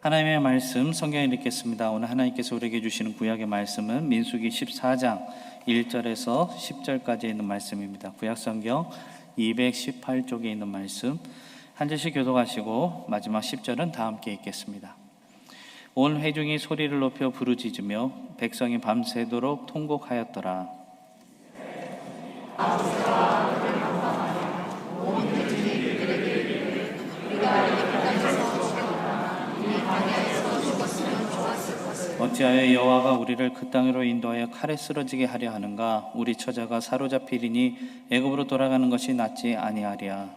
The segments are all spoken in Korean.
하나님의 말씀 성경에 읽겠습니다. 오늘 하나님께서 우리에게 주시는 구약의 말씀은 민수기 14장 1절에서 10절까지 있는 말씀입니다. 구약 성경 218쪽에 있는 말씀 한 절씩 교독하시고 마지막 10절은 다 함께 읽겠습니다. 온 회중이 소리를 높여 부르짖으며 백성이 밤새도록 통곡하였더라. 어찌하여 여호와가 우리를 그 땅으로 인도하여 칼에 쓰러지게 하려 하는가? 우리 처자가 사로잡히리니 애굽으로 돌아가는 것이 낫지 아니하랴.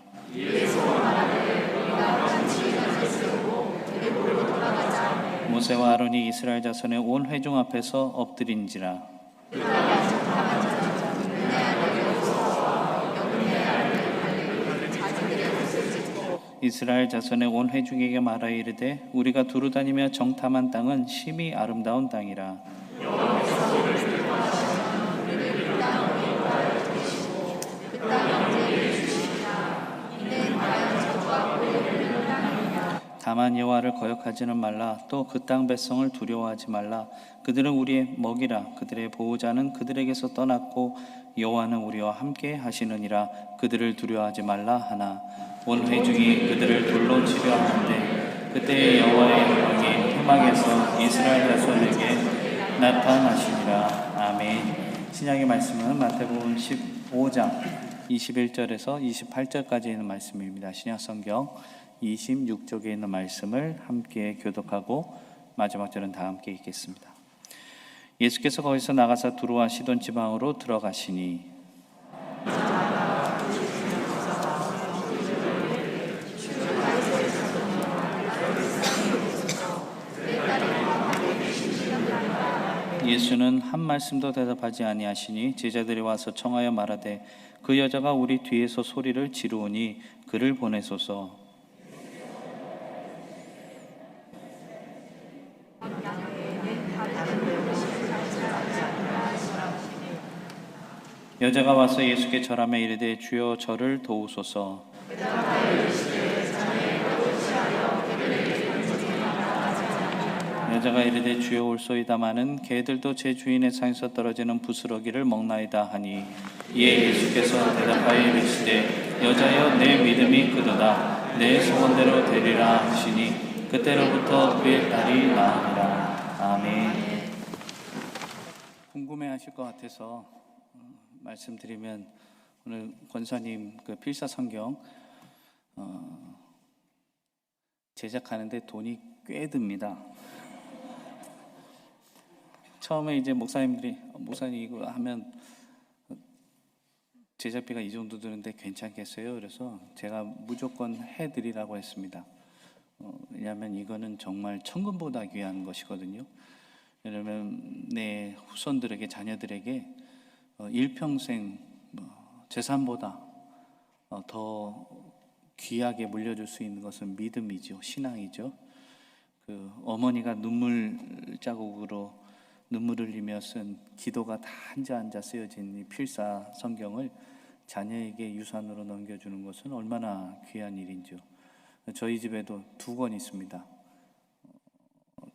모세와 아론이 이스라엘 자손의 온 회중 앞에서 엎드린지라. 이스라엘 자손의 온 회중에게 말하여 이르되 우리가 두루 다니며 정탐한 땅은 심히 아름다운 땅이라. 다만 여호와를 거역하지는 말라. 또 그 땅 백성을 두려워하지 말라. 그들은 우리의 먹이라. 그들의 보호자는 그들에게서 떠났고 여호와는 우리와 함께 하시느니라. 그들을 두려워하지 말라 하나 온 회중이 그들을 돌로 치려 하는데 그때 여호와의 영광이 회막에서 이스라엘 자손에게 나타나시니라. 아멘. 신약의 말씀은 마태복음 15장 21절에서 28절까지 있는 말씀입니다. 신약 성경 26쪽에 있는 말씀을 함께 교독하고 마지막 절은 다 함께 읽겠습니다. 예수께서 거기서 나가사 두로와 시돈 지방으로 들어가시니 예수는 한 말씀도 대답하지 아니하시니 제자들이 와서 청하여 말하되 그 여자가 우리 뒤에서 소리를 지르오니 그를 보내소서. 여자가 와서 예수께 절하며 이르되 주여 저를 도우소서. 여자가 이르되 주여 올소이다마는 개들도 제 주인의 상에서 떨어지는 부스러기를 먹나이다 하니 이에 예수께서 대답하여 이르시되 여자여 내 믿음이 크도다. 내 소원대로 되리라 하시니 그때로부터 그의 딸이 나으니라. 아멘. 궁금해하실 것 같아서 말씀드리면 오늘 권사님 그 필사 성경 제작하는데 돈이 꽤 듭니다. 처음에 이제 목사님 이거 하면 제작비가 이 정도 드는데 괜찮겠어요? 그래서 제가 무조건 해드리라고 했습니다. 왜냐하면 이거는 정말 천금보다 귀한 것이거든요. 왜냐하면 내 후손들에게 자녀들에게 일평생 재산보다 더 귀하게 물려줄 수 있는 것은 믿음이죠. 신앙이죠. 그 어머니가 눈물 자국으로 눈물을 흘리며 쓴 기도가 다 한자 쓰여진 이 필사 성경을 자녀에게 유산으로 넘겨주는 것은 얼마나 귀한 일인지요. 저희 집에도 2권 있습니다.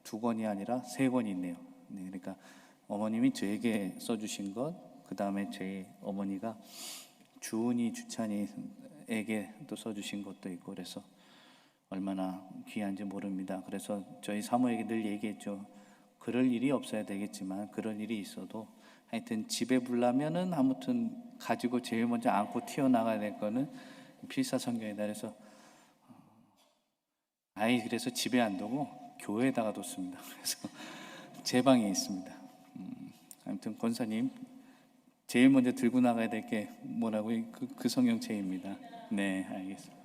2권이 아니라 3권이 있네요. 네, 그러니까 어머님이 저에게 써주신 것, 그 다음에 제 어머니가 주찬이에게 또 써주신 것도 있고 그래서 얼마나 귀한지 모릅니다. 그래서 저희 사모에게 늘 얘기했죠. 그럴 일이 없어야 되겠지만 그럴 일이 있어도 하여튼 집에 불나면은 아무튼 가지고 제일 먼저 안고 튀어나가야 될 거는 필사 성경이다. 그래서 그래서 집에 안 두고 교회에다가 뒀습니다. 그래서 제 방에 있습니다. 아무튼 권사님 제일 먼저 들고 나가야 될 게 뭐라고요? 그 성경책입니다. 네, 알겠습니다.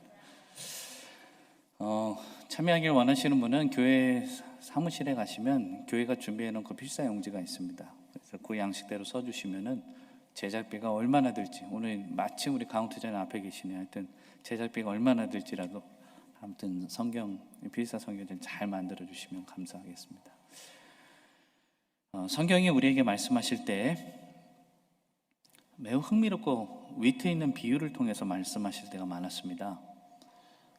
참여하길 원하시는 분은 교회 사무실에 가시면 교회가 준비해 놓은 그 필사 용지가 있습니다. 그래서 그 양식대로 써주시면은 제작비가 얼마나 들지, 오늘 마침 우리 강원투자님 앞에 계시네요. 하여튼 제작비가 얼마나 들지라도 아무튼 필사 성경을 잘 만들어 주시면 감사하겠습니다. 성경이 우리에게 말씀하실 때 매우 흥미롭고 위트 있는 비유를 통해서 말씀하실 때가 많았습니다.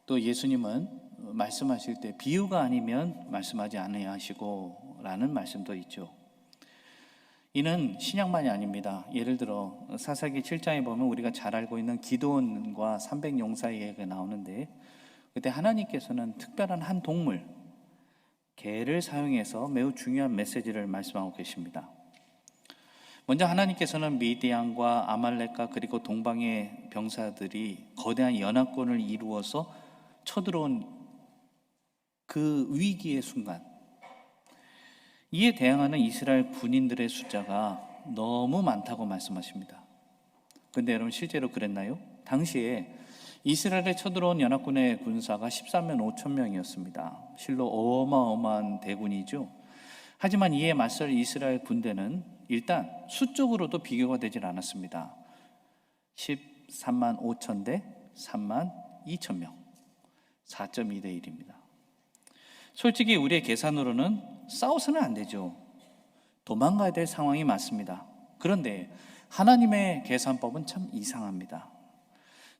또 예수님은 말씀하실 때 비유가 아니면 말씀하지 아니하시고 라는 말씀도 있죠. 이는 신약만이 아닙니다. 예를 들어 사사기 7장에 보면 우리가 잘 알고 있는 기드온과 300용사의 얘기가 나오는데, 그때 하나님께서는 특별한 한 동물, 개를 사용해서 매우 중요한 메시지를 말씀하고 계십니다. 먼저 하나님께서는 미디안과 아말렉과 그리고 동방의 병사들이 거대한 연합군을 이루어서 쳐들어온 그 위기의 순간, 이에 대항하는 이스라엘 군인들의 숫자가 너무 많다고 말씀하십니다. 그런데 여러분, 실제로 그랬나요? 당시에 이스라엘에 쳐들어온 연합군의 군사가 13만 5천 명이었습니다. 실로 어마어마한 대군이죠. 하지만 이에 맞설 이스라엘 군대는 일단 수적으로도 비교가 되질 않았습니다. 13만 5천 대 3만 2천 명, 4.2 대 1입니다. 솔직히 우리의 계산으로는 싸워서는 안 되죠. 도망가야 될 상황이 맞습니다. 그런데 하나님의 계산법은 참 이상합니다.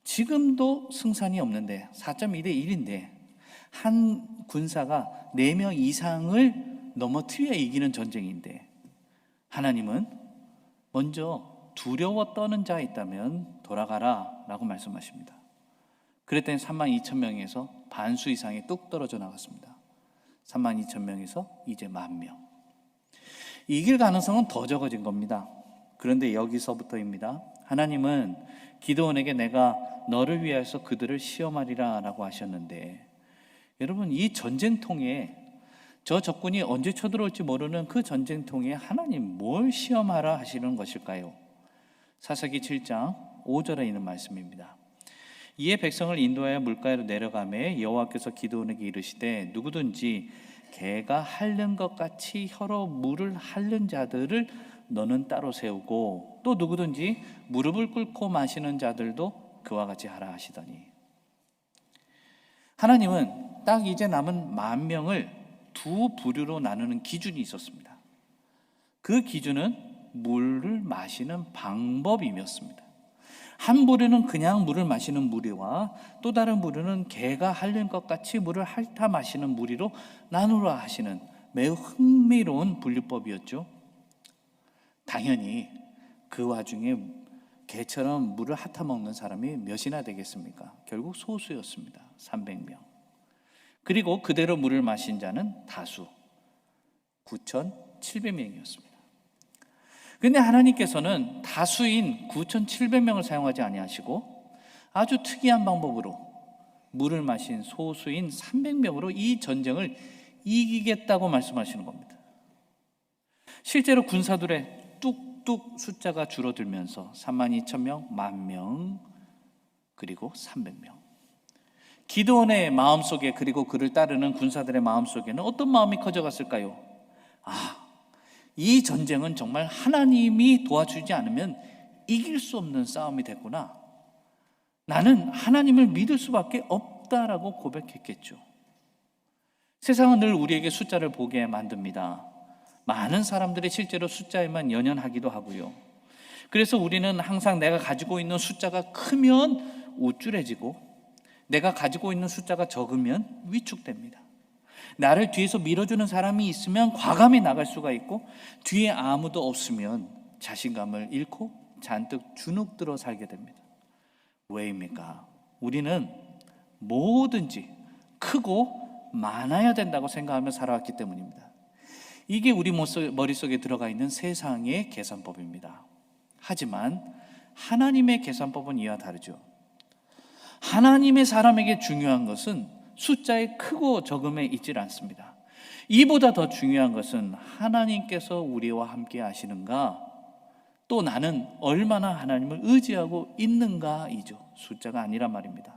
지금도 승산이 없는데 4.2 대 1인데 한 군사가 4명 이상을 넘어뜨려야 이기는 전쟁인데, 하나님은 먼저 두려워 떠는 자 있다면 돌아가라 라고 말씀하십니다. 그랬더니 3만 2천 명에서 반수 이상이 뚝 떨어져 나갔습니다. 3만 2천 명에서 이제 10,000명. 이길 가능성은 더 적어진 겁니다. 그런데 여기서부터입니다. 하나님은 기드온에게 내가 너를 위하여서 그들을 시험하리라 라고 하셨는데, 여러분, 이 전쟁통에, 저 적군이 언제 쳐들어올지 모르는 그 전쟁통에 하나님 뭘 시험하라 하시는 것일까요? 사사기 7장 5절에 있는 말씀입니다. 이에 백성을 인도하여 물가로 내려가매 여호와께서 기드온에게 이르시되 누구든지 개가 핥는 것 같이 혀로 물을 핥는 자들을 너는 따로 세우고, 또 누구든지 무릎을 꿇고 마시는 자들도 그와 같이 하라 하시더니, 하나님은 딱 이제 남은 10,000명을 두 부류로 나누는 기준이 있었습니다. 그 기준은 물을 마시는 방법이었습니다. 한 부류는 그냥 물을 마시는 무리와 또 다른 부류는 개가 핥는 것 같이 물을 핥아 마시는 무리로 나누라 하시는 매우 흥미로운 분류법이었죠. 당연히 그 와중에 개처럼 물을 핥아 먹는 사람이 몇이나 되겠습니까? 결국 소수였습니다. 300명. 그리고 그대로 물을 마신 자는 다수, 9,700명이었습니다. 그런데 하나님께서는 다수인 9,700명을 사용하지 아니하시고 아주 특이한 방법으로 물을 마신 소수인 300명으로 이 전쟁을 이기겠다고 말씀하시는 겁니다. 실제로 군사들의 뚝뚝 숫자가 줄어들면서 32,000명, 10,000명, 그리고 300명. 기드온의 마음속에, 그리고 그를 따르는 군사들의 마음속에는 어떤 마음이 커져갔을까요? 이 전쟁은 정말 하나님이 도와주지 않으면 이길 수 없는 싸움이 됐구나. 나는 하나님을 믿을 수밖에 없다라고 고백했겠죠. 세상은 늘 우리에게 숫자를 보게 만듭니다. 많은 사람들이 실제로 숫자에만 연연하기도 하고요. 그래서 우리는 항상 내가 가지고 있는 숫자가 크면 우쭐해지고, 내가 가지고 있는 숫자가 적으면 위축됩니다. 나를 뒤에서 밀어주는 사람이 있으면 과감히 나갈 수가 있고, 뒤에 아무도 없으면 자신감을 잃고 잔뜩 주눅들어 살게 됩니다. 왜입니까? 우리는 뭐든지 크고 많아야 된다고 생각하며 살아왔기 때문입니다. 이게 우리 머릿속에 들어가 있는 세상의 계산법입니다. 하지만 하나님의 계산법은 이와 다르죠. 하나님의 사람에게 중요한 것은 숫자의 크고 적음에 있질 않습니다. 이보다 더 중요한 것은 하나님께서 우리와 함께 하시는가, 또 나는 얼마나 하나님을 의지하고 있는가이죠. 숫자가 아니란 말입니다.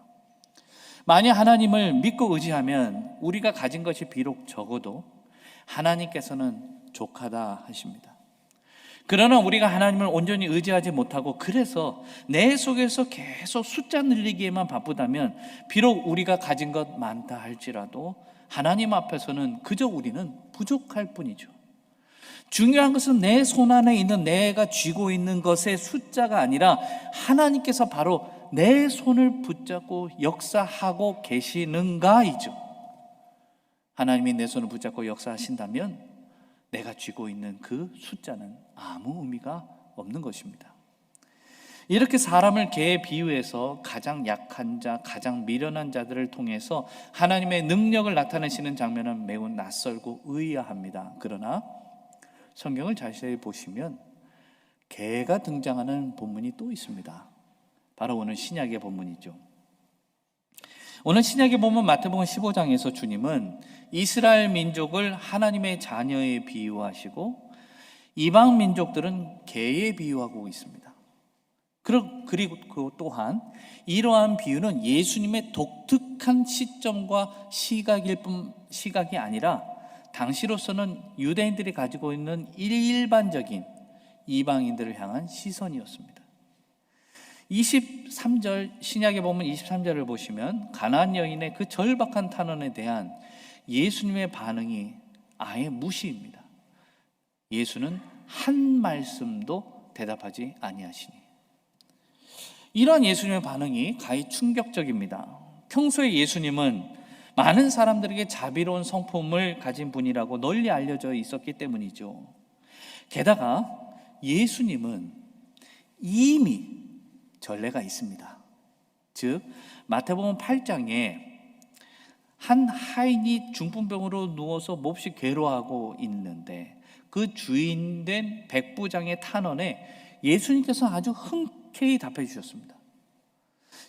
만약 하나님을 믿고 의지하면 우리가 가진 것이 비록 적어도 하나님께서는 족하다 하십니다. 그러나 우리가 하나님을 온전히 의지하지 못하고, 그래서 내 속에서 계속 숫자 늘리기에만 바쁘다면 비록 우리가 가진 것 많다 할지라도 하나님 앞에서는 그저 우리는 부족할 뿐이죠. 중요한 것은 내 손 안에 있는, 내가 쥐고 있는 것의 숫자가 아니라 하나님께서 바로 내 손을 붙잡고 역사하고 계시는가이죠. 하나님이 내 손을 붙잡고 역사하신다면 내가 쥐고 있는 그 숫자는 아무 의미가 없는 것입니다. 이렇게 사람을 개에 비유해서 가장 약한 자, 가장 미련한 자들을 통해서 하나님의 능력을 나타내시는 장면은 매우 낯설고 의아합니다. 그러나 성경을 자세히 보시면 개가 등장하는 본문이 또 있습니다. 바로 오늘 신약의 본문이죠. 오늘 신약에 보면 마태복음 15장에서 주님은 이스라엘 민족을 하나님의 자녀에 비유하시고 이방 민족들은 개에 비유하고 있습니다. 그리고 또한 이러한 비유는 예수님의 독특한 시점과 시각이 아니라 당시로서는 유대인들이 가지고 있는 일반적인 이방인들을 향한 시선이었습니다. 23절 신약에 보면 23절을 보시면 가나안 여인의 그 절박한 탄원에 대한 예수님의 반응이 아예 무시입니다. 예수는 한 말씀도 대답하지 아니하시니. 이러한 예수님의 반응이 가히 충격적입니다. 평소에 예수님은 많은 사람들에게 자비로운 성품을 가진 분이라고 널리 알려져 있었기 때문이죠. 게다가 예수님은 이미 전례가 있습니다. 즉 마태복음 8장에 한 하인이 중풍병으로 누워서 몹시 괴로워하고 있는데 그 주인된 백부장의 탄원에 예수님께서 아주 흔쾌히 답해 주셨습니다.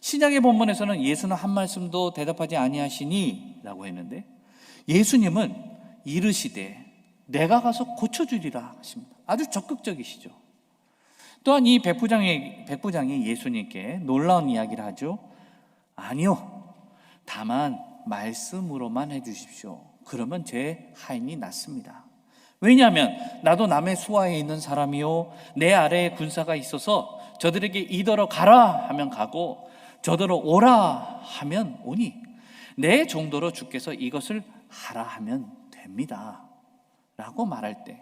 신약의 본문에서는 예수는 한 말씀도 대답하지 아니하시니 라고 했는데 예수님은 이르시되 내가 가서 고쳐주리라 하십니다. 아주 적극적이시죠. 또한 이 백부장이 예수님께 놀라운 이야기를 하죠. 아니요, 다만 말씀으로만 해주십시오. 그러면 제 하인이 낫습니다. 왜냐하면 나도 남의 수하에 있는 사람이요 내 아래에 군사가 있어서 저들에게 이더러 가라 하면 가고 저더러 오라 하면 오니 내 정도로 주께서 이것을 하라 하면 됩니다 라고 말할 때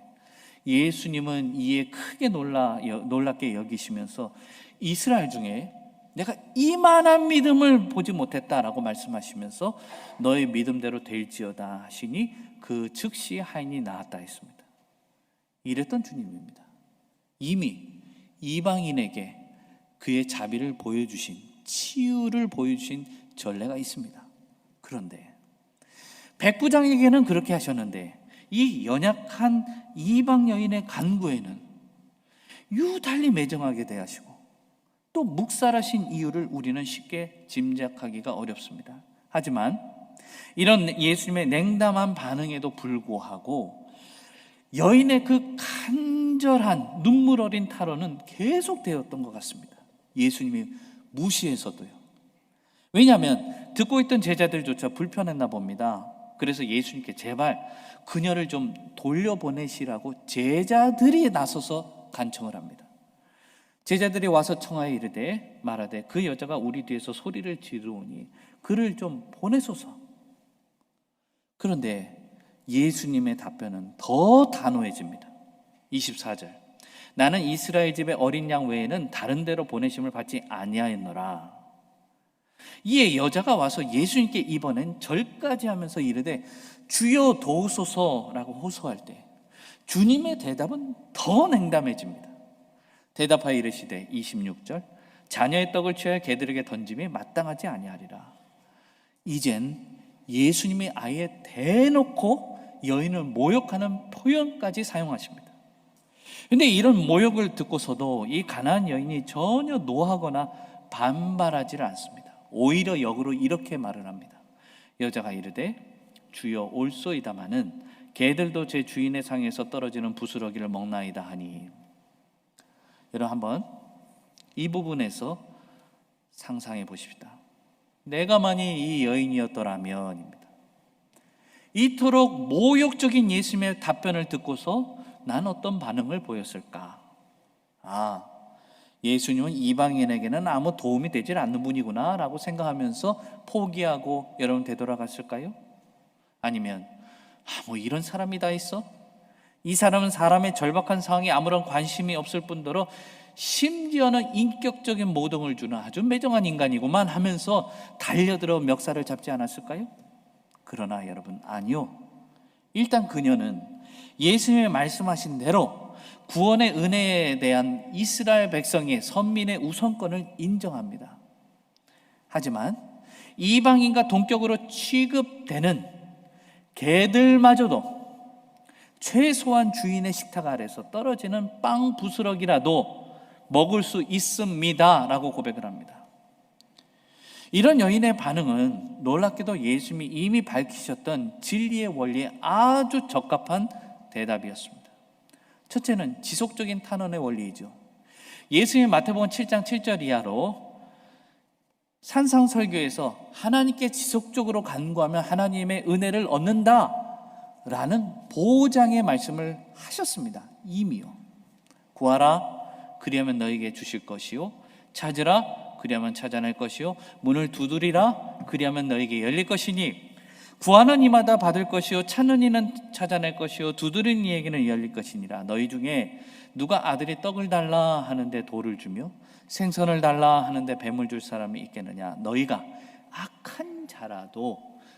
예수님은 이에 크게 놀랍게 여기시면서 이스라엘 중에 내가 이만한 믿음을 보지 못했다라고 말씀하시면서 너의 믿음대로 될지어다 하시니 그 즉시 하인이 나았다 했습니다. 이랬던 주님입니다. 이미 이방인에게 그의 자비를 보여주신, 치유를 보여주신 전례가 있습니다. 그런데 백부장에게는 그렇게 하셨는데 이 연약한 이방 여인의 간구에는 유달리 매정하게 대하시고 또 묵살하신 이유를 우리는 쉽게 짐작하기가 어렵습니다. 하지만 이런 예수님의 냉담한 반응에도 불구하고 여인의 그 간절한 눈물 어린 탈원은 계속되었던 것 같습니다. 예수님이 무시해서도요. 왜냐하면 듣고 있던 제자들조차 불편했나 봅니다. 그래서 예수님께 제발 그녀를 좀 돌려보내시라고 제자들이 나서서 간청을 합니다. 제자들이 와서 청하여 이르되 말하되 그 여자가 우리 뒤에서 소리를 지르오니 그를 좀 보내소서. 그런데 예수님의 답변은 더 단호해집니다. 24절 나는 이스라엘 집의 어린 양 외에는 다른 데로 보내심을 받지 아니하였노라. 이에 여자가 와서 예수님께 이번엔 절까지 하면서 이르되 주여 도우소서라고 호소할 때 주님의 대답은 더 냉담해집니다. 대답하여 이르시되 26절 자녀의 떡을 취하여 개들에게 던짐이 마땅하지 아니하리라. 이젠 예수님이 아예 대놓고 여인을 모욕하는 표현까지 사용하십니다. 그런데 이런 모욕을 듣고서도 이 가나안 여인이 전혀 노하거나 반발하지 않습니다. 오히려 역으로 이렇게 말을 합니다. 여자가 이르되 주여 올소이다마는 개들도 제 주인의 상에서 떨어지는 부스러기를 먹나이다 하니. 여러분 한번 이 부분에서 상상해 보십시다. 내가 만일 이 여인이었더라면입니다. 이토록 모욕적인 예수님의 답변을 듣고서 난 어떤 반응을 보였을까? 예수님은 이방인에게는 아무 도움이 되질 않는 분이구나 라고 생각하면서 포기하고 여러분 되돌아갔을까요? 아니면 뭐 이런 사람이 다 있어? 이 사람은 사람의 절박한 상황에 아무런 관심이 없을 뿐더러 심지어는 인격적인 모독을 주는 아주 매정한 인간이구만 하면서 달려들어 멱살을 잡지 않았을까요? 그러나 여러분, 아니요. 일단 그녀는 예수님의 말씀하신 대로 구원의 은혜에 대한 이스라엘 백성의 선민의 우선권을 인정합니다. 하지만 이방인과 동격으로 취급되는 개들마저도 최소한 주인의 식탁 아래서 떨어지는 빵 부스러기라도 먹을 수 있습니다 라고 고백을 합니다. 이런 여인의 반응은 놀랍게도 예수님이 이미 밝히셨던 진리의 원리에 아주 적합한 대답이었습니다. 첫째는 지속적인 탄원의 원리이죠. 예수님이 마태복음 7장 7절 이하로 산상설교에서 하나님께 지속적으로 간구하면 하나님의 은혜를 얻는다라는 보장의 말씀을 하셨습니다. 이미요. 구하라 그리하면 너에게 주실 것이요, 찾으라 그리하면 찾아낼 것이요, 문을 두드리라 그리하면 너에게 열릴 것이니 구하는 이마다 받을 것이요, 찾는 이는 찾아낼 것이요, 두드리는 이에게는 열릴 것이니라. 너희 중에 누가 아들이 떡을 달라 하는데 돌을 주며 생선을 달라 하는데 뱀을 줄 사람이 있겠느냐? 너희가 악한 자라도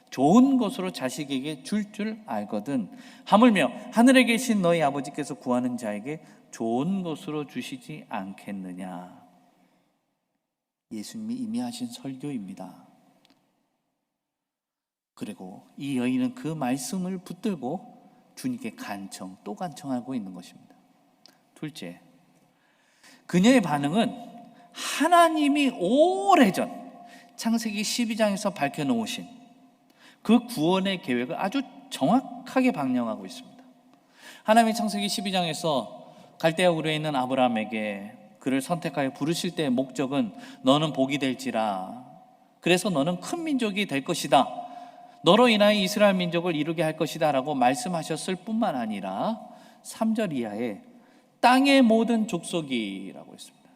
좋은 것으로 자식에게 줄 알거든 하물며 하늘에 계신 너희 아버지께서 구하는 자에게 좋은 것으로 주시지 않겠느냐? 예수님이 이미 하신 설교입니다. 그리고 이 여인은 그 말씀을 붙들고 주님께 또 간청하고 있는 것입니다. 둘째, 그녀의 반응은 하나님이 오래전 창세기 12장에서 밝혀놓으신 그 구원의 계획을 아주 정확하게 방영하고 있습니다. 하나님이 창세기 12장에서 갈대아 우르에 있는 아브라함에게 그를 선택하여 부르실 때의 목적은 너는 복이 될지라, 그래서 너는 큰 민족이 될 것이다, 너로 인하여 이스라엘 민족을 이루게 할 것이다 라고 말씀하셨을 뿐만 아니라 3절 이하에 땅의 모든 족속이라고 했습니다.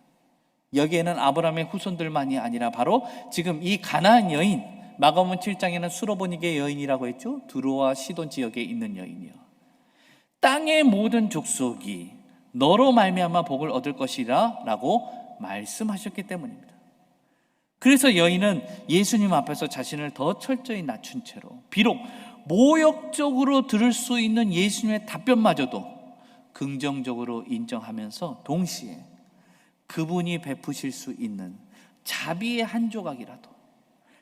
여기에는 아브라함의 후손들만이 아니라 바로 지금 이 가나안 여인, 마가복음 7장에는 수로보니게 여인이라고 했죠. 두로와 시돈 지역에 있는 여인이요. 땅의 모든 족속이 너로 말미암아 복을 얻을 것이라 라고 말씀하셨기 때문입니다. 그래서 여인은 예수님 앞에서 자신을 더 철저히 낮춘 채로 비록 모욕적으로 들을 수 있는 예수님의 답변마저도 긍정적으로 인정하면서 동시에 그분이 베푸실 수 있는 자비의 한 조각이라도,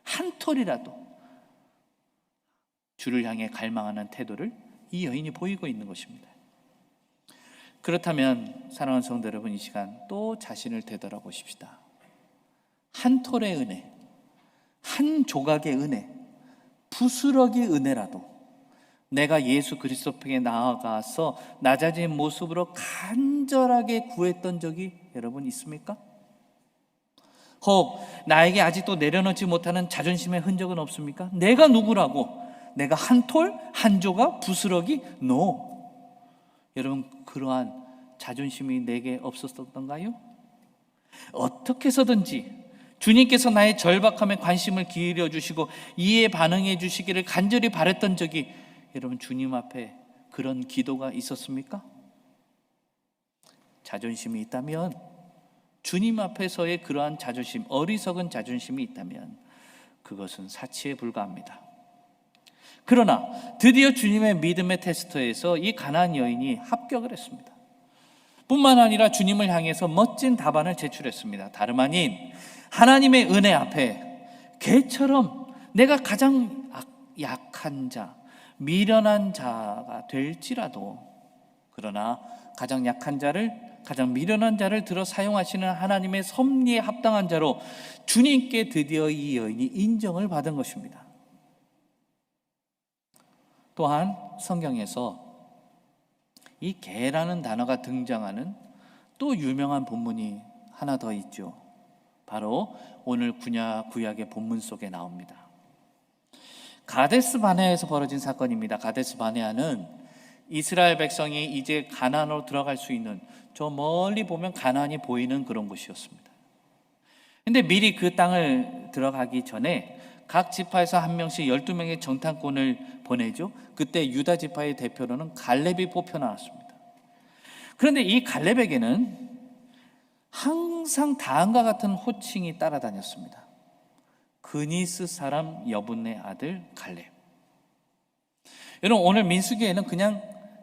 한 톨이라도 주를 향해 갈망하는 태도를 이 여인이 보이고 있는 것입니다. 그렇다면 사랑하는 성도 여러분, 이 시간 또 자신을 되돌아보십시다. 한 톨의 은혜, 한 조각의 은혜, 부스러기 은혜라도 내가 예수 그리스도에게 나아가서 낮아진 모습으로 간절하게 구했던 적이 여러분 있습니까? 혹 나에게 아직도 내려놓지 못하는 자존심의 흔적은 없습니까? 내가 누구라고? 내가 한 톨, 한 조각, 부스러기? No. 여러분, 그러한 자존심이 내게 없었던가요? 어떻게 해서든지 주님께서 나의 절박함에 관심을 기울여 주시고 이에 반응해 주시기를 간절히 바랬던 적이 여러분 주님 앞에 그런 기도가 있었습니까? 자존심이 있다면, 주님 앞에서의 그러한 자존심, 어리석은 자존심이 있다면 그것은 사치에 불과합니다. 그러나 드디어 주님의 믿음의 테스트에서 이 가나안 여인이 합격을 했습니다. 뿐만 아니라 주님을 향해서 멋진 답안을 제출했습니다. 다름 아닌 하나님의 은혜 앞에 개처럼 내가 가장 약한 자, 미련한 자가 될지라도, 그러나 가장 약한 자를, 가장 미련한 자를 들어 사용하시는 하나님의 섭리에 합당한 자로 주님께 드디어 이 여인이 인정을 받은 것입니다. 또한 성경에서 이 개라는 단어가 등장하는 또 유명한 본문이 하나 더 있죠. 바로 오늘 구약의 본문 속에 나옵니다. 가데스 바네아에서 벌어진 사건입니다. 가데스 바네아는 이스라엘 백성이 이제 가나안으로 들어갈 수 있는, 저 멀리 보면 가나안이 보이는 그런 곳이었습니다. 근데 미리 그 땅을 들어가기 전에 각 지파에서 한 명씩 12명의 정탐꾼을 보내죠. 그때 유다 지파의 대표로는 갈렙이 뽑혀 나왔습니다. 그런데 이 갈렙에게는 항상 다음과 같은 호칭이 따라다녔습니다. 그니스 사람 여분네 아들 갈렙. 여러분, 오늘 민수기에는 그냥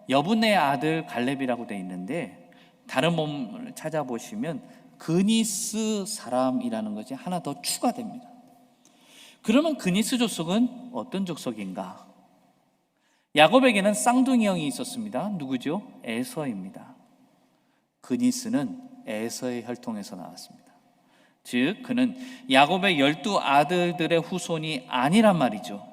여분의 아들 갈렙이라고 되어 있는데 다른 본문을 찾아보시면 그니스 사람이라는 것이 하나 더 추가됩니다. 그러면 그니스 족속은 어떤 족속인가? 야곱에게는 쌍둥이 형이 있었습니다. 누구죠? 에서입니다. 그니스는 에서의 혈통에서 나왔습니다. 즉 그는 야곱의 12 아들들의 후손이 아니란 말이죠.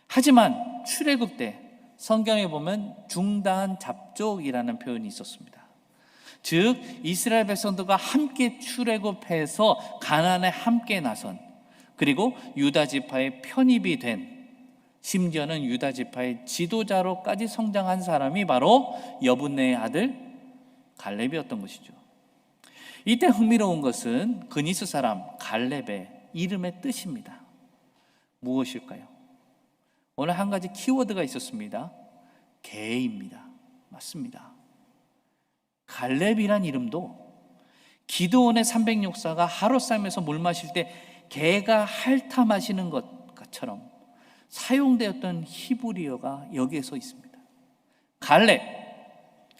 하지만 출애굽 때 성경에 보면 중단 잡족이라는 표현이 있었습니다. 즉 이스라엘 백성들과 함께 출애굽해서 가나안에 함께 나선, 그리고 유다 지파의 편입이 된, 심지어는 유다 지파의 지도자로까지 성장한 사람이 바로 여분네의 아들 갈렙이었던 것이죠. 이때 흥미로운 것은 그니스 사람 갈렙의 이름의 뜻입니다. 무엇일까요? 오늘 한 가지 키워드가 있었습니다. 개입니다. 맞습니다. 갈렙이란 이름도 기드온의 300용사가 하룻밤에서 물 마실 때 개가 핥아 마시는 것처럼 사용되었던 히브리어가 여기에서 있습니다. 갈렙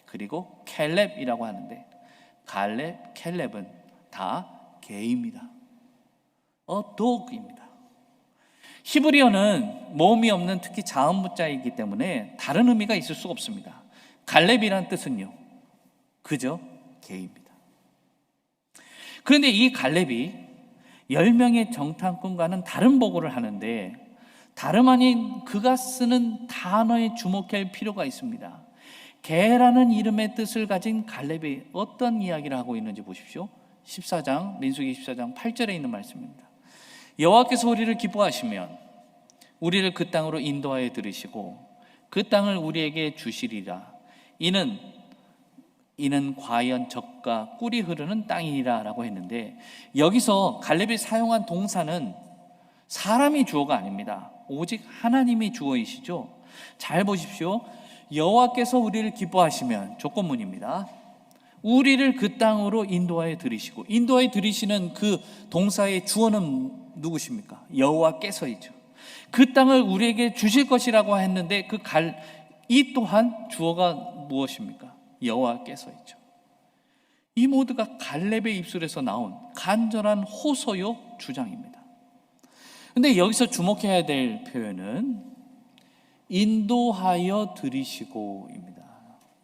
그리고 켈렙이라고 하는데, 갈렙, 켈렙은 다 개입니다. dog입니다. 히브리어는 모음이 없는 특히 자음 문자이기 때문에 다른 의미가 있을 수가 없습니다. 갈렙이란 뜻은요, 그저 개입니다. 그런데 이 갈렙이 10명의 정탐꾼과는 다른 보고를 하는데, 다름 아닌 그가 쓰는 단어에 주목할 필요가 있습니다. 개라는 이름의 뜻을 가진 갈렙이 어떤 이야기를 하고 있는지 보십시오. 14장, 민수기 14장 8절에 있는 말씀입니다. 여호와께서 우리를 기뻐하시면 우리를 그 땅으로 인도하여 들으시고 그 땅을 우리에게 주시리라. 이는 과연 젖과 꿀이 흐르는 땅이니라 라고 했는데, 여기서 갈렙이 사용한 동사는 사람이 주어가 아닙니다. 오직 하나님이 주어이시죠. 잘 보십시오. 여호와께서 우리를 기뻐하시면 조건문입니다. 우리를 그 땅으로 인도하여 들이시고, 인도하여 들이시는 그 동사의 주어는 누구십니까? 여호와께서이죠. 그 땅을 우리에게 주실 것이라고 했는데 이 또한 주어가 무엇입니까? 여호와께서이죠. 이 모두가 갈렙의 입술에서 나온 간절한 호소요 주장입니다. 그런데 여기서 주목해야 될 표현은 인도하여 들이시고입니다.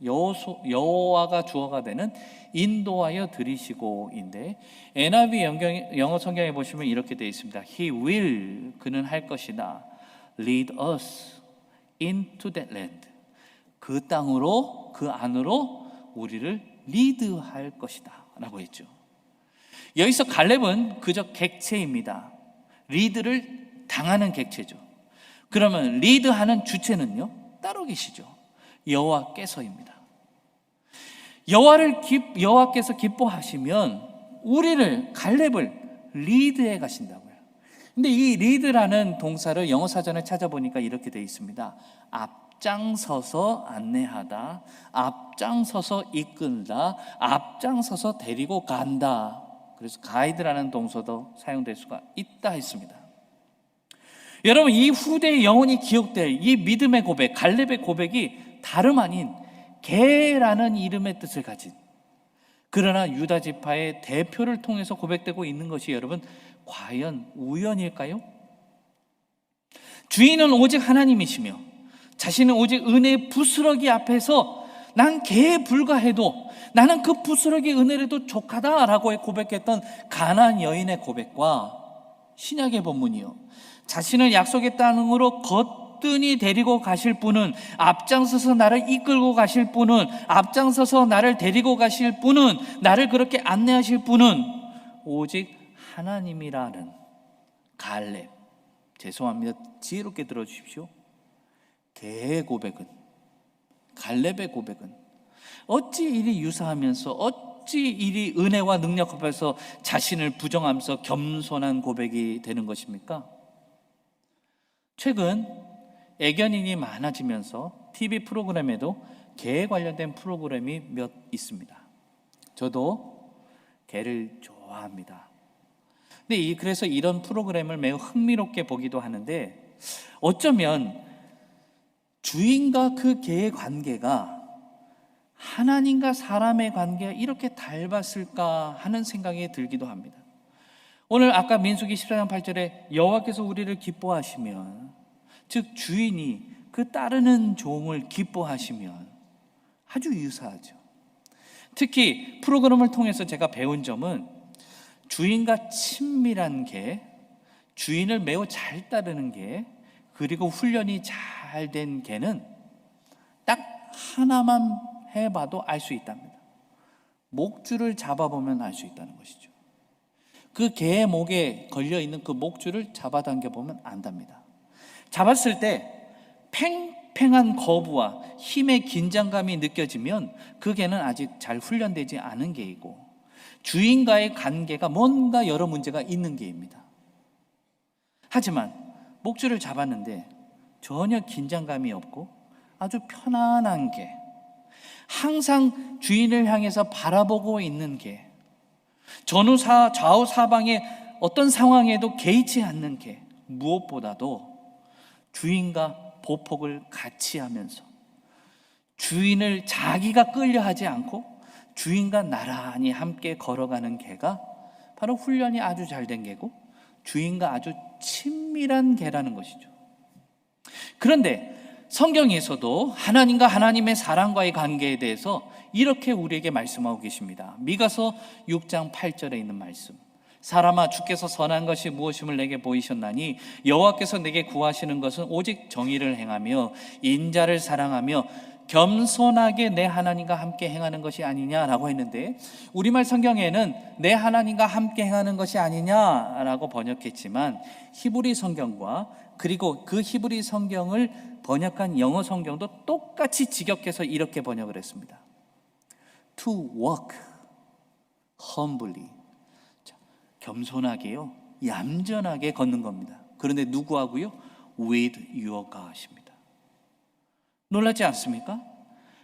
여호와가 주어가 되는 인도하여 들이시고인데, NIV 영어 성경에 보시면 이렇게 되어 있습니다. He will, 그는 할 것이다. Lead us into that land. 그 땅으로, 그 안으로 우리를 리드할 것이다 라고 했죠. 여기서 갈렙은 그저 객체입니다. 리드를 당하는 객체죠. 그러면 리드하는 주체는요, 따로 계시죠. 여호와께서입니다. 여호와께서 기뻐하시면 우리를, 갈렙을 리드해 가신다고요. 근데 이 리드라는 동사를 영어 사전에 찾아보니까 이렇게 되어 있습니다. 앞장서서 안내하다, 앞장서서 이끈다, 앞장서서 데리고 간다. 그래서 가이드라는 동사도 사용될 수가 있다 했습니다. 여러분, 이 후대의 영원히 기억될 이 믿음의 고백, 갈렙의 고백이 다름 아닌 개라는 이름의 뜻을 가진, 그러나 유다 지파의 대표를 통해서 고백되고 있는 것이 여러분 과연 우연일까요? 주인은 오직 하나님이시며 자신은 오직 은혜의 부스러기 앞에서 난 개에 불과해도 나는 그 부스러기 은혜라도 족하다라고 고백했던 가나안 여인의 고백과 신약의 본문이요, 자신을 약속의 땅으로 거뜬히 데리고 가실 분은, 앞장서서 나를 이끌고 가실 분은, 앞장서서 나를 데리고 가실 분은, 나를 그렇게 안내하실 분은 오직 하나님이라는 갈렙, 죄송합니다, 지혜롭게 들어주십시오. 개의 고백은, 갈렙의 고백은 어찌 이리 유사하면서, 어찌 이리 은혜와 능력 앞에서 자신을 부정하면서 겸손한 고백이 되는 것입니까? 최근 애견인이 많아지면서 TV 프로그램에도 개에 관련된 프로그램이 몇 있습니다. 저도 개를 좋아합니다. 근데 그래서 이런 프로그램을 매우 흥미롭게 보기도 하는데, 어쩌면 주인과 그 개의 관계가 하나님과 사람의 관계가 이렇게 닮았을까 하는 생각이 들기도 합니다. 오늘 아까 민수기 14장 8절에 여호와께서 우리를 기뻐하시면, 즉 주인이 그 따르는 종을 기뻐하시면 아주 유사하죠. 특히 프로그램을 통해서 제가 배운 점은 주인과 친밀한 개, 주인을 매우 잘 따르는 개, 그리고 훈련이 잘 된 개는 딱 하나만 해봐도 알 수 있답니다. 목줄을 잡아보면 알 수 있다는 것이죠. 그 개의 목에 걸려있는 그 목줄을 잡아당겨보면 안답니다. 잡았을 때 팽팽한 거부와 힘의 긴장감이 느껴지면 그 개는 아직 잘 훈련되지 않은 개이고, 주인과의 관계가 뭔가 여러 문제가 있는 개입니다. 하지만 목줄을 잡았는데 전혀 긴장감이 없고 아주 편안한 개, 항상 주인을 향해서 바라보고 있는 개, 좌우 사방의 어떤 상황에도 개의치 않는 개, 무엇보다도 주인과 보폭을 같이 하면서 주인을 자기가 끌려하지 않고 주인과 나란히 함께 걸어가는 개가 바로 훈련이 아주 잘 된 개고 주인과 아주 친밀한 개라는 것이죠. 그런데 성경에서도 하나님과 하나님의 사랑과의 관계에 대해서 이렇게 우리에게 말씀하고 계십니다. 미가서 6장 8절에 있는 말씀, 사람아 주께서 선한 것이 무엇임을 내게 보이셨나니 여호와께서 내게 구하시는 것은 오직 정의를 행하며 인자를 사랑하며 겸손하게 내 하나님과 함께 행하는 것이 아니냐라고 했는데, 우리말 성경에는 내 하나님과 함께 행하는 것이 아니냐라고 번역했지만 히브리 성경과 그리고 그 히브리 성경을 번역한 영어 성경도 똑같이 직역해서 이렇게 번역을 했습니다. To walk humbly, 겸손하게요, 얌전하게 걷는 겁니다. 그런데 누구하고요? With your God입니다. 놀라지 않습니까?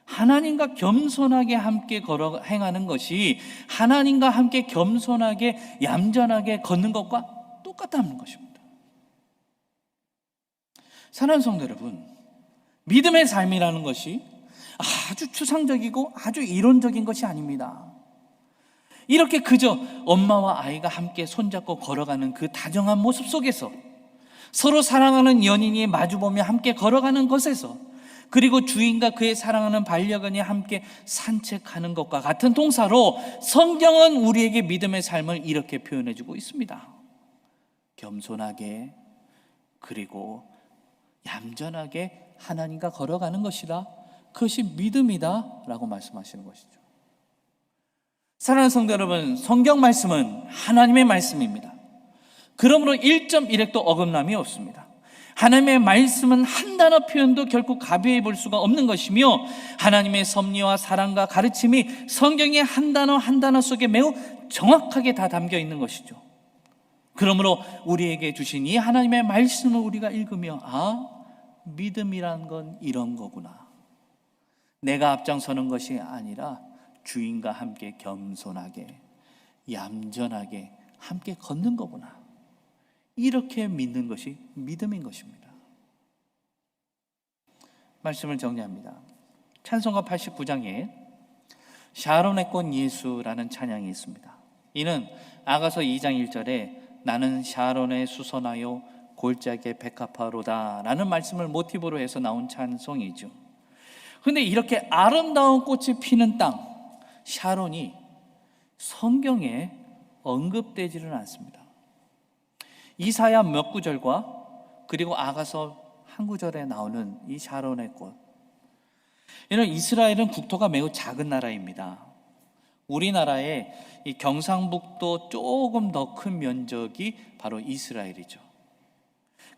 하나님과 겸손하게 함께 행하는 것이 하나님과 함께 겸손하게 얌전하게 걷는 것과 똑같다는 것입니다. 사랑하는 성도 여러분, 믿음의 삶이라는 것이 아주 추상적이고 아주 이론적인 것이 아닙니다. 이렇게 그저 엄마와 아이가 함께 손잡고 걸어가는 그 다정한 모습 속에서, 서로 사랑하는 연인이 마주보며 함께 걸어가는 것에서, 그리고 주인과 그의 사랑하는 반려견이 함께 산책하는 것과 같은 동사로 성경은 우리에게 믿음의 삶을 이렇게 표현해주고 있습니다. 겸손하게 그리고 얌전하게 하나님과 걸어가는 것이다, 그것이 믿음이다 라고 말씀하시는 것이죠. 사랑하는 성도 여러분, 성경 말씀은 하나님의 말씀입니다. 그러므로 1.1획도 어긋남이 없습니다. 하나님의 말씀은 한 단어 표현도 결코 가벼이 볼 수가 없는 것이며, 하나님의 섭리와 사랑과 가르침이 성경의 한 단어 한 단어 속에 매우 정확하게 다 담겨 있는 것이죠. 그러므로 우리에게 주신 이 하나님의 말씀을 우리가 읽으며, 믿음이란 건 이런 거구나, 내가 앞장서는 것이 아니라 주인과 함께 겸손하게 얌전하게 함께 걷는 거구나, 이렇게 믿는 것이 믿음인 것입니다. 말씀을 정리합니다. 찬송가 89장에 샤론의 꽃 예수라는 찬양이 있습니다. 이는 아가서 2장 1절에 나는 샤론에 수선하여 골짜기의 백합화로다 라는 말씀을 모티브로 해서 나온 찬송이죠. 그런데 이렇게 아름다운 꽃이 피는 땅 샤론이 성경에 언급되지는 않습니다. 이사야 몇 구절과 그리고 아가서 한 구절에 나오는 이 샤론의 꽃, 이는 이스라엘은 국토가 매우 작은 나라입니다. 우리나라의 이 경상북도 조금 더 큰 면적이 바로 이스라엘이죠.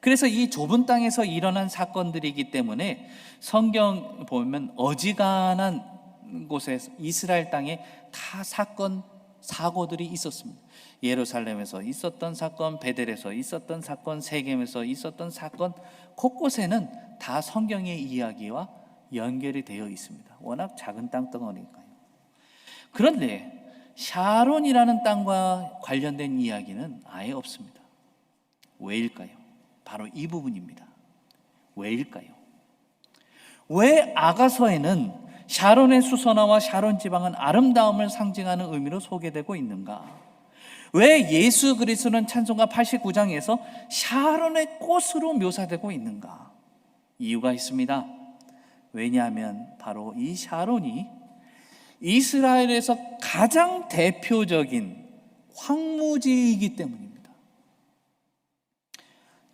그래서 이 좁은 땅에서 일어난 사건들이기 때문에 성경 보면 어지간한 곳에 이스라엘 땅에 다 사건 사고들이 있었습니다. 예루살렘에서 있었던 사건, 베델에서 있었던 사건, 세겜에서 있었던 사건, 곳곳에는 다 성경의 이야기와 연결이 되어 있습니다. 워낙 작은 땅덩어리니까요. 그런데 샤론이라는 땅과 관련된 이야기는 아예 없습니다. 왜일까요? 바로 이 부분입니다. 왜일까요? 왜 아가서에는 샤론의 수선화와 샤론 지방은 아름다움을 상징하는 의미로 소개되고 있는가? 왜 예수 그리스도는 찬송가 89장에서 샤론의 꽃으로 묘사되고 있는가? 이유가 있습니다. 왜냐하면 바로 이 샤론이 이스라엘에서 가장 대표적인 황무지이기 때문입니다.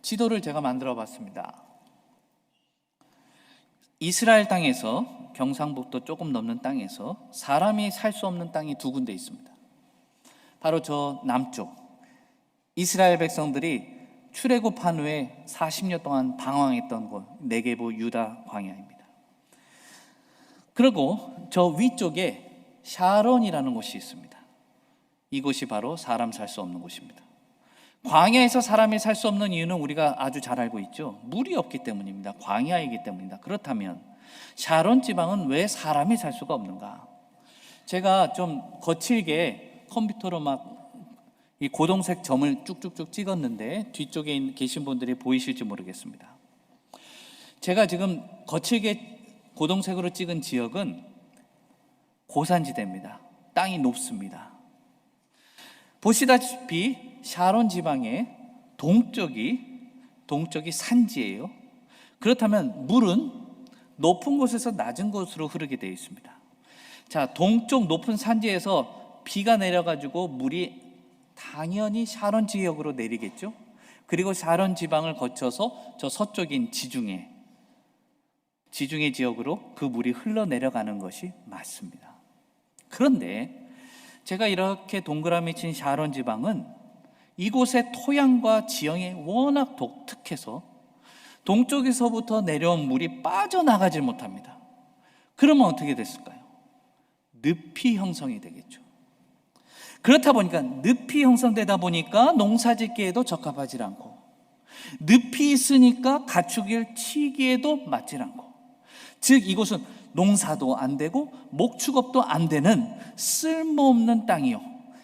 지도를 제가 만들어 봤습니다. 이스라엘 땅에서, 경상북도 조금 넘는 땅에서 사람이 살 수 없는 땅이 두 군데 있습니다. 바로 저 남쪽, 이스라엘 백성들이 출애굽한 후에 40년 동안 방황했던 곳, 네게부 유다 광야입니다. 그리고 저 위쪽에 샤론이라는 곳이 있습니다. 이곳이 바로 사람 살 수 없는 곳입니다. 광야에서 사람이 살 수 없는 이유는 우리가 아주 잘 알고 있죠. 물이 없기 때문입니다. 광야이기 때문입니다. 그렇다면 샤론 지방은 왜 사람이 살 수가 없는가? 제가 좀 거칠게 컴퓨터로 막 이 고동색 점을 쭉쭉쭉 찍었는데 뒤쪽에 계신 분들이 보이실지 모르겠습니다. 제가 지금 거칠게 고동색으로 찍은 지역은 고산지대입니다. 땅이 높습니다. 보시다시피 샤론 지방의 동쪽이 산지예요. 그렇다면 물은 높은 곳에서 낮은 곳으로 흐르게 되어 있습니다. 자, 동쪽 높은 산지에서 비가 내려가지고 물이 당연히 샤론 지역으로 내리겠죠. 그리고 샤론 지방을 거쳐서 저 서쪽인 지중해 지역으로 그 물이 흘러내려가는 것이 맞습니다. 그런데 제가 이렇게 동그라미 친 샤론 지방은 이곳의 토양과 지형이 워낙 독특해서 동쪽에서부터 내려온 물이 빠져나가질 못합니다. 그러면 어떻게 됐을까요? 늪이 형성이 되겠죠. 그렇다 보니까 늪이 형성되다 보니까 농사짓기에도 적합하지 않고, 늪이 있으니까 가축을 치기에도 맞지 않고, 즉 이곳은 농사도 안 되고 목축업도 안 되는 쓸모없는 땅이요,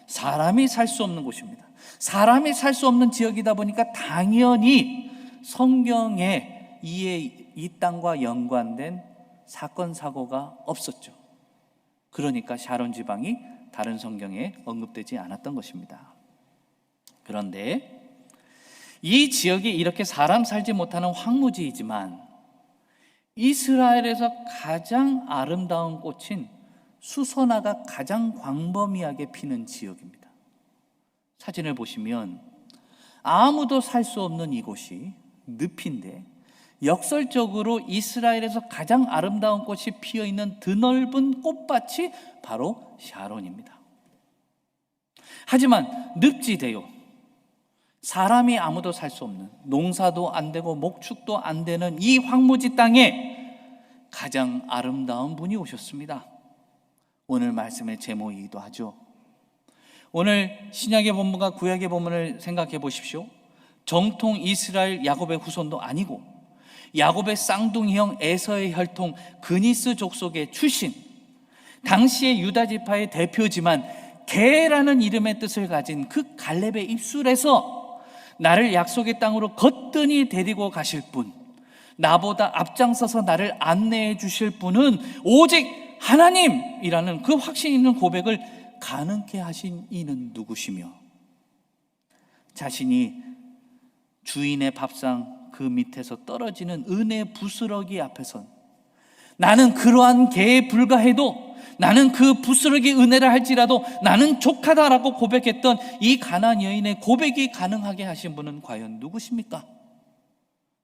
사람이 살 수 없는 곳입니다. 사람이 살 수 없는 지역이다 보니까 당연히 성경에 이 땅과 연관된 사건 사고가 없었죠. 그러니까 샤론 지방이 다른 성경에 언급되지 않았던 것입니다. 그런데 이 지역이 이렇게 사람 살지 못하는 황무지이지만 이스라엘에서 가장 아름다운 꽃인 수선화가 가장 광범위하게 피는 지역입니다. 사진을 보시면 아무도 살 수 없는 이곳이 늪인데 역설적으로 이스라엘에서 가장 아름다운 꽃이 피어있는 드넓은 꽃밭이 바로 샤론입니다. 하지만 늪지대요, 사람이 아무도 살 수 없는, 농사도 안 되고 목축도 안 되는 이 황무지 땅에 가장 아름다운 분이 오셨습니다. 오늘 말씀의 제목이기도 하죠. 오늘 신약의 본문과 구약의 본문을 생각해 보십시오. 정통 이스라엘 야곱의 후손도 아니고 야곱의 쌍둥이 형 에서의 혈통 그니스 족속의 출신, 당시의 유다 지파의 대표지만 게라는 이름의 뜻을 가진 그 갈렙의 입술에서 나를 약속의 땅으로 거뜬히 데리고 가실 분, 나보다 앞장서서 나를 안내해 주실 분은 오직 하나님이라는 그 확신 있는 고백을 가능케 하신 이는 누구시며, 자신이 주인의 밥상 그 밑에서 떨어지는 은혜 부스러기 앞에선 나는 그러한 개에 불과해도, 나는 그 부스러기 은혜를 할지라도 나는 족하다라고 고백했던 이 가나안 여인의 고백이 가능하게 하신 분은 과연 누구십니까?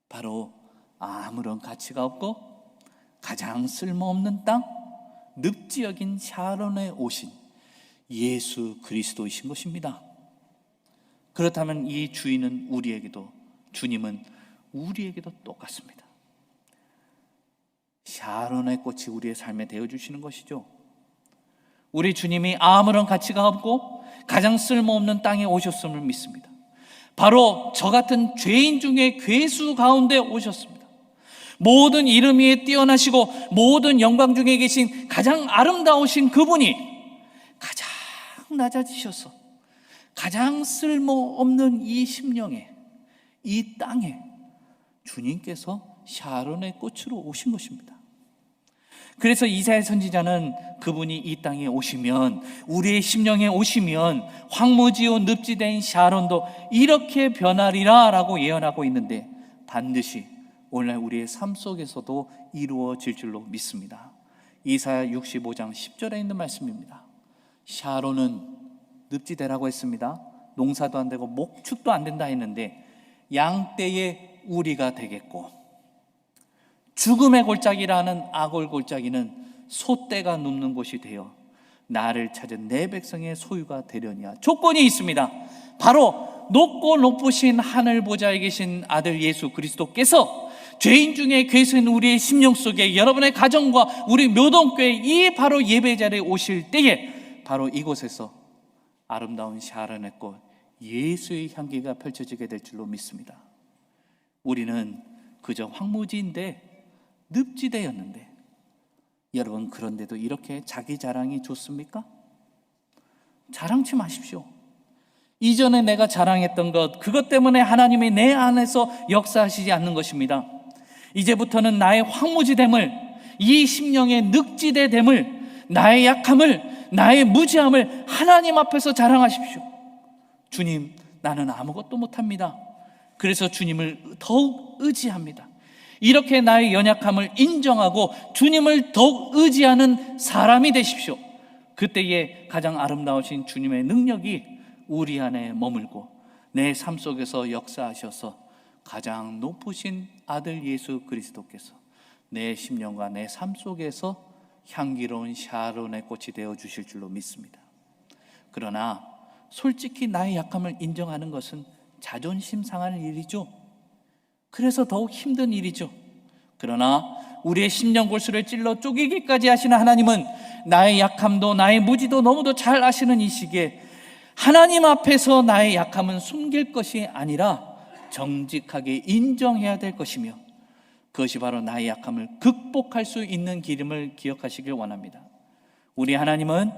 바로 아무런 가치가 없고 가장 쓸모없는 땅, 늪지역인 샤론에 오신 예수 그리스도이신 것입니다. 그렇다면 이 주인은 주님은 우리에게도 똑같습니다. 샤론의 꽃이 우리의 삶에 되어주시는 것이죠. 우리 주님이 아무런 가치가 없고 가장 쓸모없는 땅에 오셨음을 믿습니다. 바로 저 같은 죄인 중에 괴수 가운데 오셨습니다. 모든 이름 위에 뛰어나시고 모든 영광 중에 계신 가장 아름다우신 그분이 가장 낮아지셔서 가장 쓸모없는 이 심령에, 이 땅에 주님께서 샤론의 꽃으로 오신 것입니다. 그래서 이사야 선지자는 그분이 이 땅에 오시면, 우리의 심령에 오시면 황무지요 늪지대인 샤론도 이렇게 변하리라 라고 예언하고 있는데, 반드시 오늘날 우리의 삶 속에서도 이루어질 줄로 믿습니다. 이사야 65장 10절에 있는 말씀입니다. 샤론은 늪지대라고 했습니다. 농사도 안 되고 목축도 안 된다 했는데 양떼의 우리가 되겠고, 죽음의 골짜기라는 아골 골짜기는 소떼가 눕는 곳이 되어 나를 찾은 내 백성의 소유가 되려니와. 조건이 있습니다. 바로 높고 높으신 하늘 보좌에 계신 아들 예수 그리스도께서 죄인 중에 계신 우리의 심령 속에, 여러분의 가정과 우리 묘동교회 이 바로 예배 자리에 오실 때에 바로 이곳에서 아름다운 샤론의 꽃 예수의 향기가 펼쳐지게 될 줄로 믿습니다. 우리는 그저 황무지인데, 늪지대였는데, 여러분 그런데도 이렇게 자기 자랑이 좋습니까? 자랑치 마십시오. 이전에 내가 자랑했던 것, 그것 때문에 하나님이 내 안에서 역사하시지 않는 것입니다. 이제부터는 나의 황무지됨을, 이 심령의 늑지대됨을, 나의 약함을, 나의 무지함을 하나님 앞에서 자랑하십시오. 주님, 나는 아무것도 못합니다. 그래서 주님을 더욱 의지합니다. 이렇게 나의 연약함을 인정하고 주님을 더욱 의지하는 사람이 되십시오. 그때에 가장 아름다우신 주님의 능력이 우리 안에 머물고 내 삶 속에서 역사하셔서 가장 높으신 아들 예수 그리스도께서 내 심령과 내 삶 속에서 향기로운 샤론의 꽃이 되어 주실 줄로 믿습니다. 그러나 솔직히 나의 약함을 인정하는 것은 자존심 상하는 일이죠. 그래서 더욱 힘든 일이죠. 그러나 우리의 심령 골수를 찔러 쪼개기까지 하시는 하나님은 나의 약함도 나의 무지도 너무도 잘 아시는 이 시기에 하나님 앞에서 나의 약함은 숨길 것이 아니라 정직하게 인정해야 될 것이며, 그것이 바로 나의 약함을 극복할 수 있는 길임을 기억하시길 원합니다. 우리 하나님은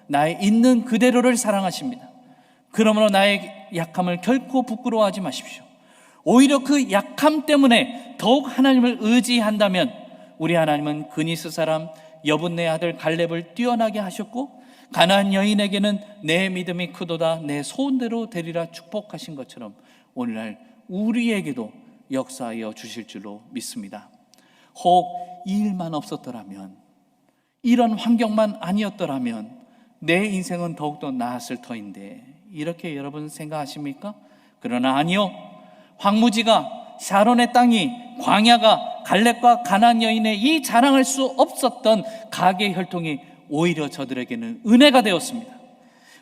나의 있는 그대로를 사랑하십니다. 그러므로 나의 약함을 결코 부끄러워하지 마십시오. 오히려 그 약함 때문에 더욱 하나님을 의지한다면, 우리 하나님은 그니스 사람 여분네 아들 갈렙을 뛰어나게 하셨고, 가나안 여인에게는 내 믿음이 크도다 내 소원대로 되리라 축복하신 것처럼 오늘날 우리에게도 역사하여 주실 줄로 믿습니다. 혹 이 일만 없었더라면, 이런 환경만 아니었더라면 내 인생은 더욱더 나았을 터인데, 이렇게 여러분 생각하십니까? 그러나 아니요, 황무지가, 샤론의 땅이, 광야가 갈렙과 가나안 여인의 이 자랑할 수 없었던 가계 혈통이 오히려 저들에게는 은혜가 되었습니다.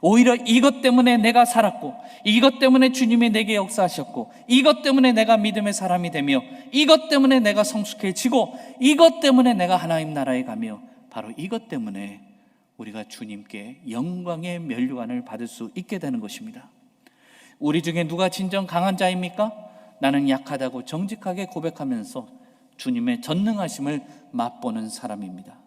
오히려 이것 때문에 내가 살았고, 이것 때문에 주님이 내게 역사하셨고, 이것 때문에 내가 믿음의 사람이 되며, 이것 때문에 내가 성숙해지고, 이것 때문에 내가 하나님 나라에 가며, 바로 이것 때문에 우리가 주님께 영광의 면류관을 받을 수 있게 되는 것입니다. 우리 중에 누가 진정 강한 자입니까? 나는 약하다고 정직하게 고백하면서 주님의 전능하심을 맛보는 사람입니다.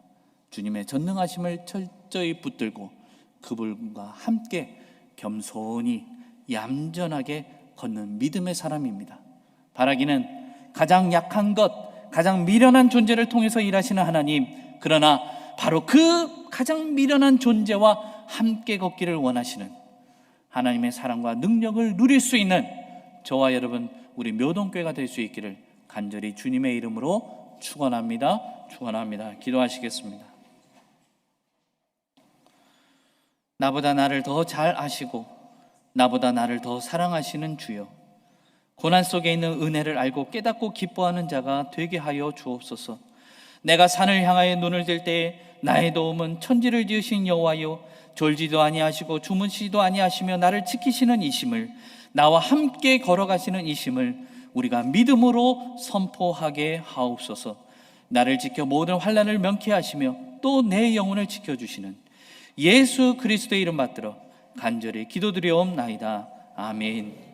주님의 전능하심을 철저히 붙들고 그분과 함께 겸손히 얌전하게 걷는 믿음의 사람입니다. 바라기는 가장 약한 것, 가장 미련한 존재를 통해서 일하시는 하나님, 그러나 바로 그 가장 미련한 존재와 함께 걷기를 원하시는 하나님의 사랑과 능력을 누릴 수 있는 저와 여러분, 우리 묘동교회가 될 수 있기를 간절히 주님의 이름으로 축원합니다. 축원합니다. 기도하시겠습니다. 나보다 나를 더 잘 아시고 나보다 나를 더 사랑하시는 주여, 고난 속에 있는 은혜를 알고 깨닫고 기뻐하는 자가 되게 하여 주옵소서. 내가 산을 향하여 눈을 들 때에 나의 도움은 천지를 지으신 여호와요, 졸지도 아니하시고 주무시지도 아니하시며 나를 지키시는 이심을, 나와 함께 걸어가시는 이심을 우리가 믿음으로 선포하게 하옵소서. 나를 지켜 모든 환난을 명쾌하시며 또 내 영혼을 지켜주시는 예수 그리스도의 이름 받들어 간절히 기도드리옵나이다. 아멘.